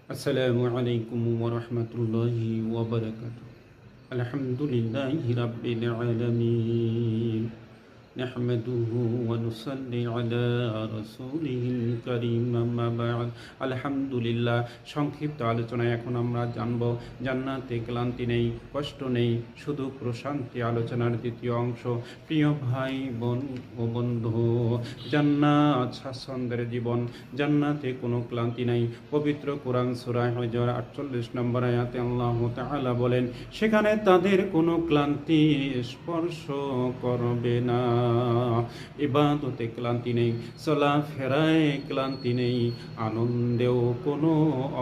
আসসালামু আলাইকুম ওয়া রাহমাতুল্লাহি ওয়া বারাকাতুহু। আলহামদুলিল্লাহি রাব্বিল আলামিন। নাহমাদুহু ওয়া নুসাল্লি আলা রাসূলিহিল কারীম, আম্মা বা'দ। আলহামদুলিল্লাহ। সংক্ষিপ্ত আলোচনায় এখন আমরা জানব জান্নাতে ক্লান্তি নেই, কষ্ট নেই, শুধু প্রশান্তি। আলোচনার দ্বিতীয় অংশ। প্রিয় ভাই বোন ও বন্ধু, জান্নাত স্বাচ্ছন্দ্যের জীবন, জান্নাতে কোনো ক্লান্তি নাই। পবিত্র কোরআন সূরা হজর 48 নম্বর আয়াতে আল্লাহ তাআলা বলেন, সেখানে তাদের কোনো ক্লান্তি স্পর্শ করবে না। ইবাদতে ক্লান্তি নেই, চলাফেরায় ক্লান্তি নেই, আনন্দেও কোনো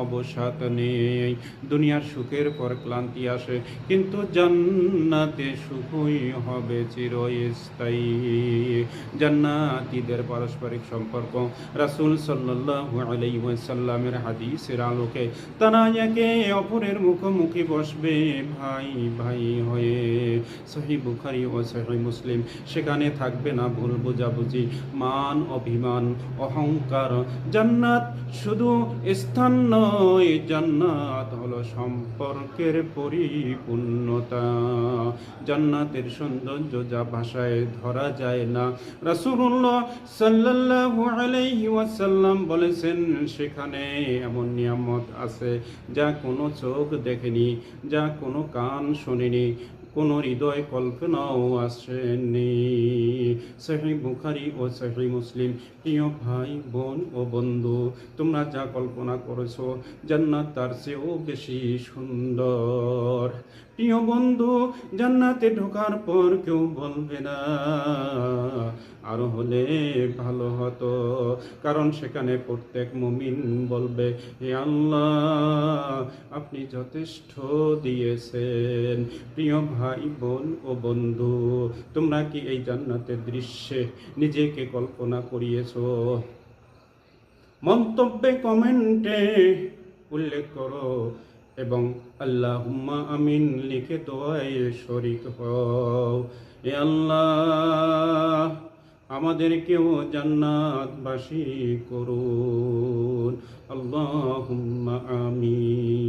অবসাদ নেই। দুনিয়ার সুখের পর ক্লান্তি আসে, কিন্তু জান্নাতে সুখই হবে চিরস্থায়ী। জান্নাতীদের পারস্পরিক সম্পর্ক। রাসূল সাল্লাল্লাহু আলাইহি ওয়াসাল্লামের হাদিসের আলোকে তারা একে অপরের মুখোমুখি বসবে ভাই ভাই হয়ে। সহিহ বুখারী ও সহিহ মুসলিম। সেখানে থাকবে না ভুল বোঝাবুঝি, মান অভিমান, অহংকার। জান্নাত শুধু স্থান নয়, জান্নাত হলো সম্পর্কের পরিপূর্ণতা। জান্নাতের সৌন্দর্য যা ভাষায় ধরা যায় না। রাসূলুল্লাহ সাল্লাল্লাহু আলাইহি ওয়াসাল্লাম বলেছেন, সেখানে এমন নিয়ামত আছে যা কোনো চোখ দেখেনি, যা কোনো কান শোনেনি, কোনো হৃদয় কল্পনাও আসেনি। সহিহ বুখারী ও সহিহ মুসলিম। প্রিয় ভাই বোন ও বন্ধু, তোমরা যা কল্পনা করেছো জান্নাত তার চেয়েও বেশি সুন্দর। প্রিয় বন্ধু, জান্নাতে ঢোকার পর কেউ বলবে না আরো হলে ভালো হতো, কারণ সেখানে প্রত্যেক মুমিন বলবে, হে আল্লাহ, আপনি যথেষ্ট দিয়েছেন। প্রিয় ভাই বোন ও বন্ধু, তোমরা কি এই জান্নাতের দৃশ্যে নিজেকে কল্পনা করিয়েছো? মন্তব্যে কমেন্টে উল্লেখ করো এবং আল্লাহুম্মা আমিন লিখে দোয়ায় শরীক হও। এ আল্লাহ, আমাদেরকেও জান্নাতবাসী করুন। আল্লাহুম্মা আমিন।